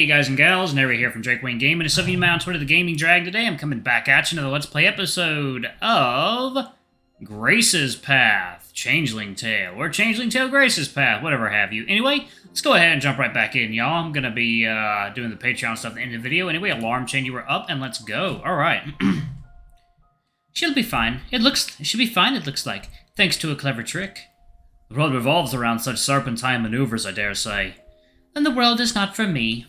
Hey guys and gals, Neri here from Drake Wayne Gaming. It's something on Twitter, the Gaming Drag. Today I'm coming back at you another Let's Play episode of Grace's Path, Changeling Tale, or Changeling Tale Grace's Path, whatever have you. Anyway, let's go ahead and jump right back in, y'all. I'm gonna be doing the Patreon stuff at the end of the video. Anyway, alarm chain, you were up, and let's go. Alright. She'll be fine. She'll be fine, it looks like, thanks to a clever trick. The world revolves around such serpentine maneuvers, I dare say. Then the world is not for me.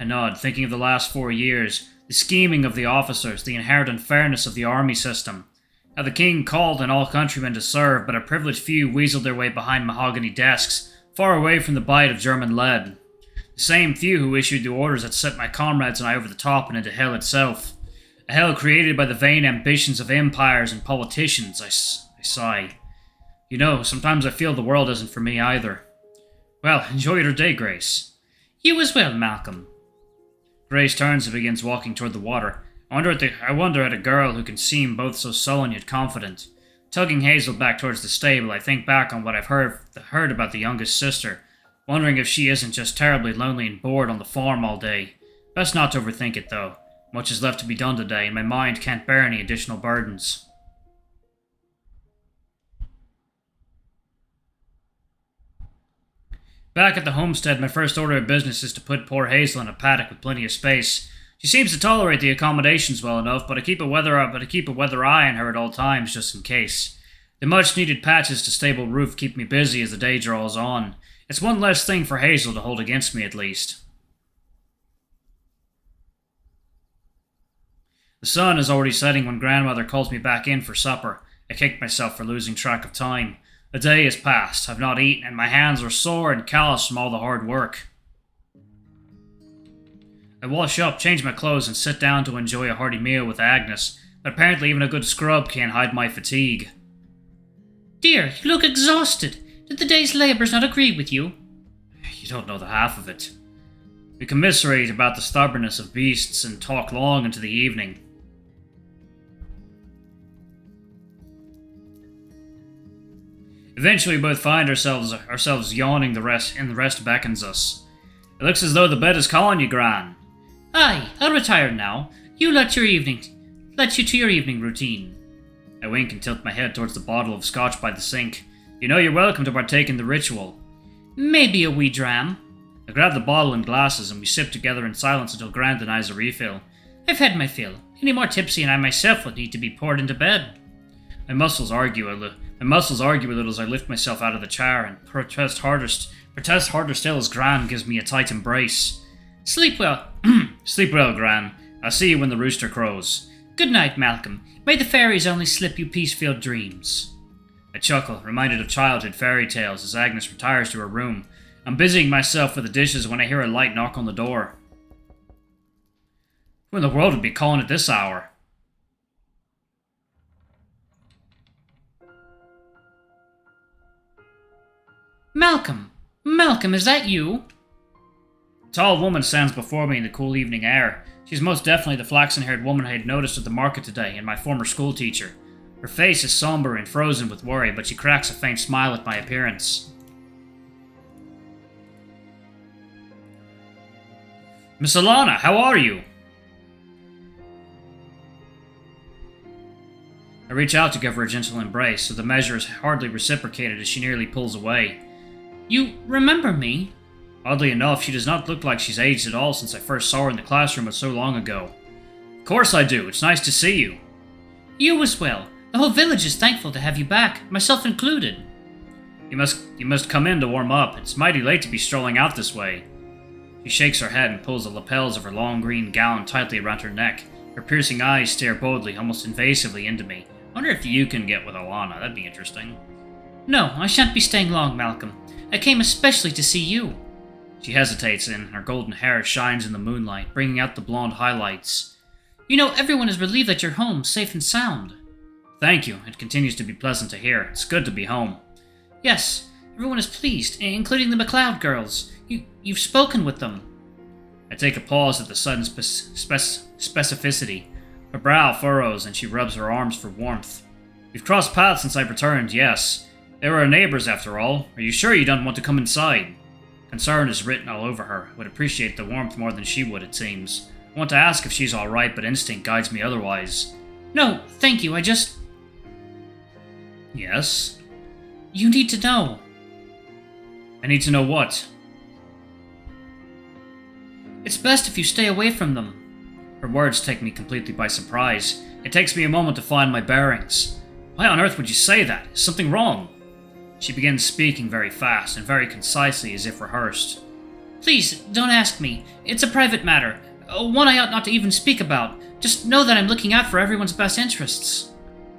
I nod, thinking of the last 4 years, the scheming of the officers, the inherent unfairness of the army system. How the king called on all countrymen to serve, but a privileged few weaseled their way behind mahogany desks, far away from the bite of German lead. The same few who issued the orders that set my comrades and I over the top and into hell itself. A hell created by the vain ambitions of empires and politicians, I sigh. You know, sometimes I feel the world isn't for me either. Well, enjoy your day, Grace. You as well, Malcolm. Grace turns and begins walking toward the water. I wonder at a girl who can seem both so sullen yet confident. Tugging Hazel back towards the stable, I think back on what I've heard about the youngest sister, wondering if she isn't just terribly lonely and bored on the farm all day. Best not to overthink it, though. Much is left to be done today, and my mind can't bear any additional burdens. Back at the homestead, my first order of business is to put poor Hazel in a paddock with plenty of space. She seems to tolerate the accommodations well enough, but I keep a weather eye on her at all times, just in case. The much-needed patches to stable roof keep me busy as the day draws on. It's one less thing for Hazel to hold against me, at least. The sun is already setting when Grandmother calls me back in for supper. I kick myself for losing track of time. A day has passed. I've not eaten, and my hands are sore and calloused from all the hard work. I wash up, change my clothes, and sit down to enjoy a hearty meal with Agnes, but apparently even a good scrub can't hide my fatigue. Dear, you look exhausted. Did the day's labours not agree with you? You don't know the half of it. We commiserate about the stubbornness of beasts and talk long into the evening. Eventually, we both find ourselves yawning and the rest beckons us. It looks as though the bed is calling you, Gran. Aye, I'll retire now. You let you to your evening routine. I wink and tilt my head towards the bottle of scotch by the sink. You know you're welcome to partake in the ritual. Maybe a wee dram. I grab the bottle and glasses, and we sip together in silence until Gran denies a refill. I've had my fill. Any more tipsy, and I myself would need to be poured into bed. My muscles argue a little as I lift myself out of the chair and protest harder still as Gran gives me a tight embrace. Sleep well. Sleep well, Gran. I'll see you when the rooster crows. Good night, Malcolm. May the fairies only slip you peace-filled dreams. I chuckle, reminded of childhood fairy tales as Agnes retires to her room. I'm busying myself with the dishes when I hear a light knock on the door. Who in the world would be calling at this hour? Malcolm, is that you? A tall woman stands before me in the cool evening air. She's most definitely the flaxen-haired woman I had noticed at the market today, and my former schoolteacher. Her face is somber and frozen with worry, but she cracks a faint smile at my appearance. Miss Alana, how are you? I reach out to give her a gentle embrace, so the measure is hardly reciprocated as she nearly pulls away. You remember me? Oddly enough, she does not look like she's aged at all since I first saw her in the classroom so long ago. Of course I do. It's nice to see you. You as well. The whole village is thankful to have you back, myself included. You must come in to warm up. It's mighty late to be strolling out this way. She shakes her head and pulls the lapels of her long green gown tightly around her neck. Her piercing eyes stare boldly, almost invasively into me. Wonder if you can get with Alana. That'd be interesting. No, I shan't be staying long, Malcolm. I came especially to see you. She hesitates, and her golden hair shines in the moonlight, bringing out the blonde highlights. You know, everyone is relieved that you're home, safe and sound. Thank you. It continues to be pleasant to hear. It's good to be home. Yes, everyone is pleased, including the Macleod girls. You've spoken with them. I take a pause at the sudden specificity. Her brow furrows, and she rubs her arms for warmth. We've crossed paths since I've returned, yes. They were our neighbors, after all. Are you sure you don't want to come inside? Concern is written all over her. I would appreciate the warmth more than she would, it seems. I want to ask if she's alright, but instinct guides me otherwise. No, thank you, I just... Yes? You need to know. I need to know what? It's best if you stay away from them. Her words take me completely by surprise. It takes me a moment to find my bearings. Why on earth would you say that? Is something wrong? She begins speaking very fast and very concisely as if rehearsed. Please, don't ask me. It's a private matter. One I ought not to even speak about. Just know that I'm looking out for everyone's best interests.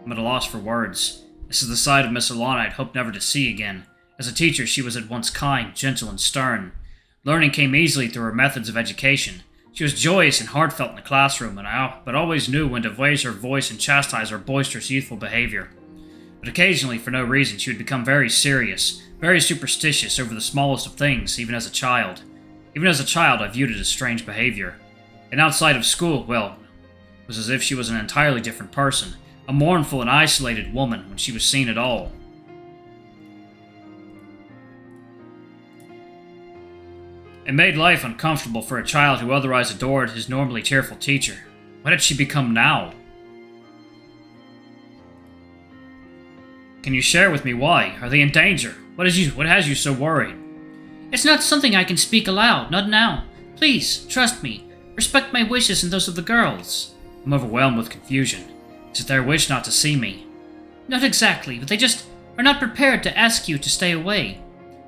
I'm at a loss for words. This is the side of Miss Alana I'd hoped never to see again. As a teacher, she was at once kind, gentle, and stern. Learning came easily through her methods of education. She was joyous and heartfelt in the classroom, but always knew when to raise her voice and chastise her boisterous youthful behavior. But occasionally, for no reason, she would become very serious, very superstitious over the smallest of things, even as a child. Even as a child, I viewed it as strange behavior. And outside of school, well, it was as if she was an entirely different person, a mournful and isolated woman when she was seen at all. It made life uncomfortable for a child who otherwise adored his normally cheerful teacher. What had she become now? Can you share with me why? Are they in danger? What has you so worried? It's not something I can speak aloud, not now. Please, trust me. Respect my wishes and those of the girls. I'm overwhelmed with confusion. Is it their wish not to see me? Not exactly, but they just are not prepared to ask you to stay away.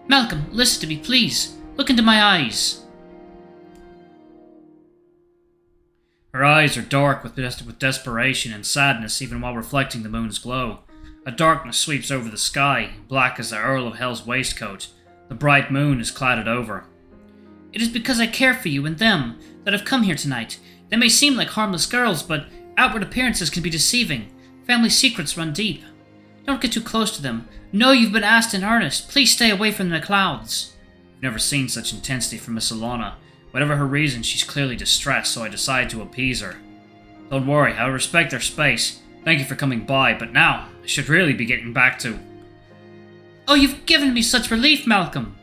Malcolm, listen to me, please. Look into my eyes. Her eyes are dark with desperation and sadness even while reflecting the moon's glow. A darkness sweeps over the sky, black as the Earl of Hell's waistcoat. The bright moon is clouded over. It is because I care for you and them that I've come here tonight. They may seem like harmless girls, but outward appearances can be deceiving. Family secrets run deep. Don't get too close to them. Know you've been asked in earnest. Please stay away from the Macleods. I've never seen such intensity from Miss Alana. Whatever her reason, she's clearly distressed, so I decide to appease her. Don't worry, I'll respect their space. Thank you for coming by, but now I should really be getting back to... Oh, you've given me such relief, Malcolm!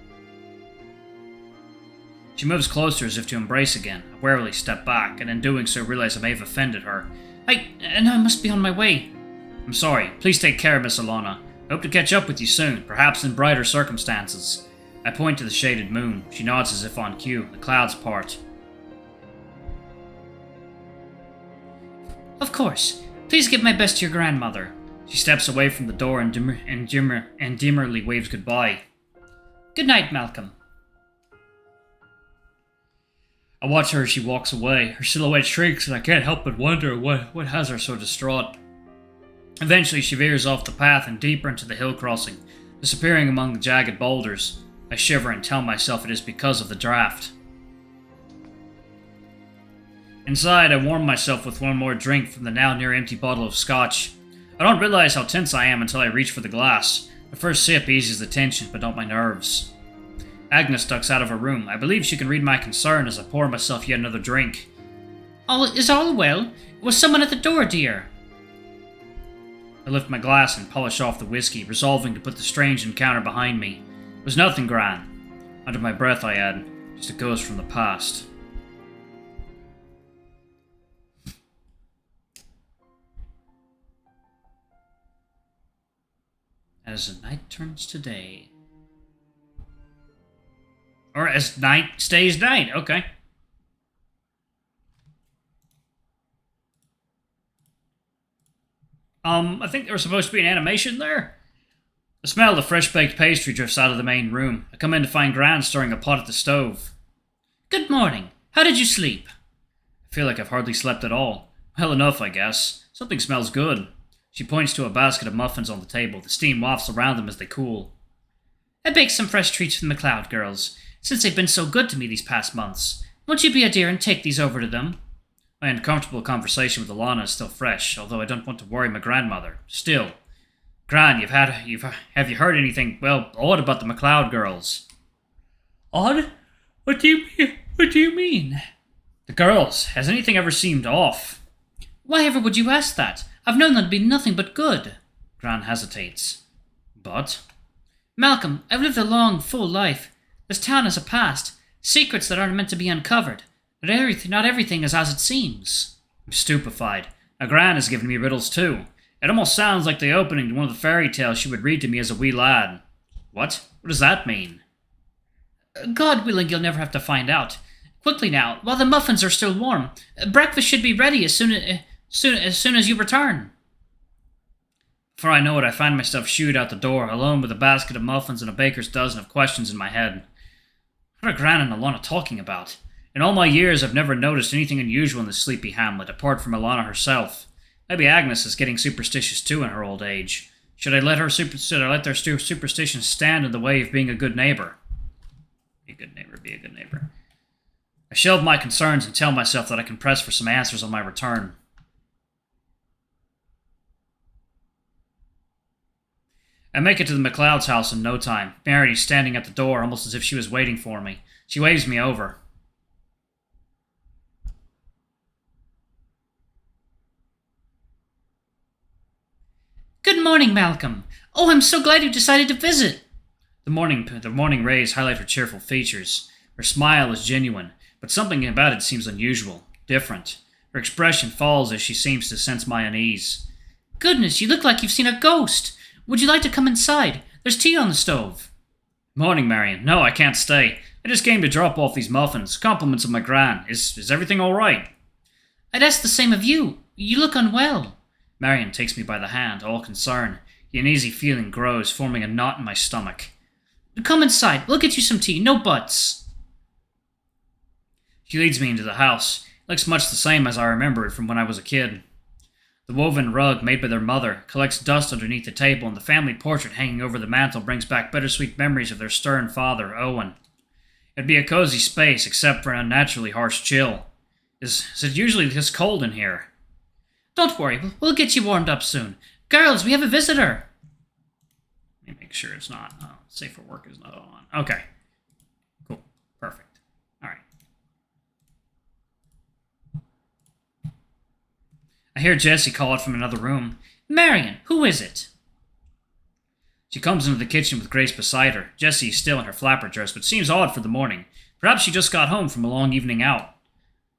She moves closer as if to embrace again. I warily step back, and in doing so realize I may have offended her. I must be on my way. I'm sorry. Please take care, Miss Alana. I hope to catch up with you soon, perhaps in brighter circumstances. I point to the shaded moon. She nods as if on cue. The clouds part. Of course. Please give my best to your grandmother. She steps away from the door and demurely waves goodbye. Good night, Malcolm. I watch her as she walks away. Her silhouette shrinks, and I can't help but wonder what has her so distraught. Eventually, she veers off the path and deeper into the hill crossing, disappearing among the jagged boulders. I shiver and tell myself it is because of the draft. Inside, I warm myself with one more drink from the now near empty bottle of scotch. I don't realize how tense I am until I reach for the glass. The first sip eases the tension, but not my nerves. Agnes ducks out of her room. I believe she can read my concern as I pour myself yet another drink. Is all well? Was someone at the door, dear? I lift my glass and polish off the whiskey, resolving to put the strange encounter behind me. It was nothing, Gran. Under my breath, I add, just a ghost from the past. As the night turns to day. Or as night stays night, okay. I think there was supposed to be an animation there. The smell of the fresh-baked pastry drifts out of the main room. I come in to find Gran stirring a pot at the stove. Good morning. How did you sleep? I feel like I've hardly slept at all. Well enough, I guess. Something smells good. She points to a basket of muffins on the table. The steam wafts around them as they cool. I baked some fresh treats for the Macleod girls, since they've been so good to me these past months. Won't you be a dear and take these over to them? My uncomfortable conversation with Alana is still fresh, although I don't want to worry my grandmother. Still. Gran, have you heard anything, well, odd about the Macleod girls? Odd? What do you mean? The girls. Has anything ever seemed off? Why ever would you ask that? I've known them to be nothing but good. Gran hesitates. But? Malcolm, I've lived a long, full life. This town has a past, secrets that aren't meant to be uncovered. Not everything is as it seems. I'm stupefied. Now, Gran has given me riddles too. It almost sounds like the opening to one of the fairy tales she would read to me as a wee lad. What? What does that mean? God willing, you'll never have to find out. Quickly now, while the muffins are still warm. Breakfast should be ready as soon as you return. Before I know it, I find myself shooed out the door, alone with a basket of muffins and a baker's dozen of questions in my head. What are Gran and Alana talking about? In all my years, I've never noticed anything unusual in this sleepy hamlet, apart from Alana herself. Maybe Agnes is getting superstitious too in her old age. Should I let their superstitions stand in the way of being a good neighbor? Be a good neighbor, be a good neighbor. I shelve my concerns and tell myself that I can press for some answers on my return. I make it to the Macleod's house in no time. Mary standing at the door, almost as if she was waiting for me. She waves me over. Good morning, Malcolm. Oh, I'm so glad you decided to visit. The morning rays highlight her cheerful features. Her smile is genuine, but something about it seems unusual, different. Her expression falls as she seems to sense my unease. Goodness, you look like you've seen a ghost. Would you like to come inside? There's tea on the stove. Morning, Marion. No, I can't stay. I just came to drop off these muffins. Compliments of my Gran. Is everything all right? I'd ask the same of you. You look unwell. Marion takes me by the hand, all concern. The uneasy feeling grows, forming a knot in my stomach. Come inside. We'll get you some tea. No buts. She leads me into the house. It looks much the same as I remember it from when I was a kid. The woven rug made by their mother collects dust underneath the table, and the family portrait hanging over the mantel brings back bittersweet memories of their stern father, Owen. It'd be a cozy space, except for an unnaturally harsh chill. Is it usually this cold in here? Don't worry, we'll get you warmed up soon. Girls, we have a visitor. Let me make sure it's not. Safe for work is not on. Okay. Cool. Perfect. All right. I hear Jessie call out from another room. Marion, who is it? She comes into the kitchen with Grace beside her. Jessie is still in her flapper dress, which seems odd for the morning. Perhaps she just got home from a long evening out.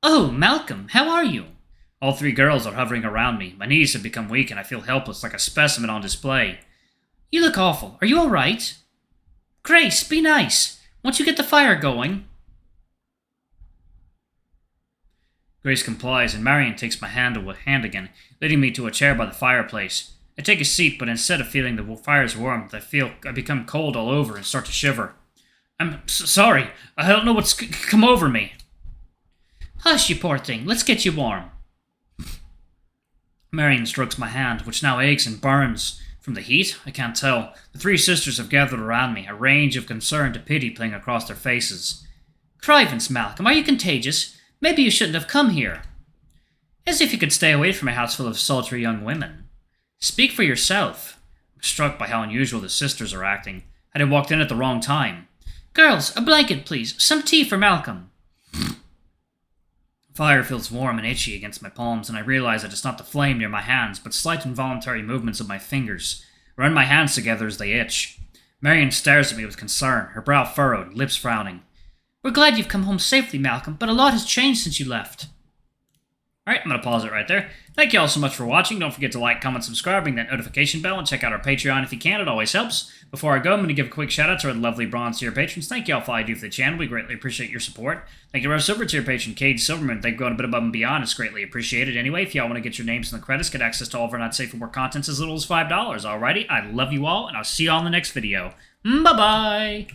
Oh, Malcolm, how are you? All three girls are hovering around me. My knees have become weak and I feel helpless like a specimen on display. You look awful. Are you all right? Grace, be nice. Won't you get the fire going? Grace complies, and Marion takes my hand again, leading me to a chair by the fireplace. I take a seat, but instead of feeling the fire's warmth, I become cold all over and start to shiver. I'm sorry. I don't know what's come over me. Hush, you poor thing. Let's get you warm. Marion strokes my hand, which now aches and burns. From the heat? I can't tell. The three sisters have gathered around me, a range of concern to pity playing across their faces. Crivens, Malcolm, are you contagious? Maybe you shouldn't have come here. As if you could stay away from a house full of sultry young women. Speak for yourself. I'm struck by how unusual the sisters are acting. Had I walked in at the wrong time. Girls, a blanket, please. Some tea for Malcolm. Fire feels warm and itchy against my palms, and I realize that it's not the flame near my hands, but slight involuntary movements of my fingers. Run my hands together as they itch. Marion stares at me with concern, her brow furrowed, lips frowning. We're glad you've come home safely, Malcolm, but a lot has changed since you left. Alright, I'm going to pause it right there. Thank you all so much for watching. Don't forget to like, comment, subscribe, ring that notification bell, and check out our Patreon if you can. It always helps. Before I go, I'm going to give a quick shout out to our lovely bronze tier patrons. Thank you all for all you do for the channel. We greatly appreciate your support. Thank you to our silver tier patron, Cade Silverman. Thank you for going a bit above and beyond. It's greatly appreciated. Anyway, if y'all want to get your names in the credits, get access to all of our not safe for work contents as little as $5. Alrighty, I love you all, and I'll see you all in the next video. Bye-bye!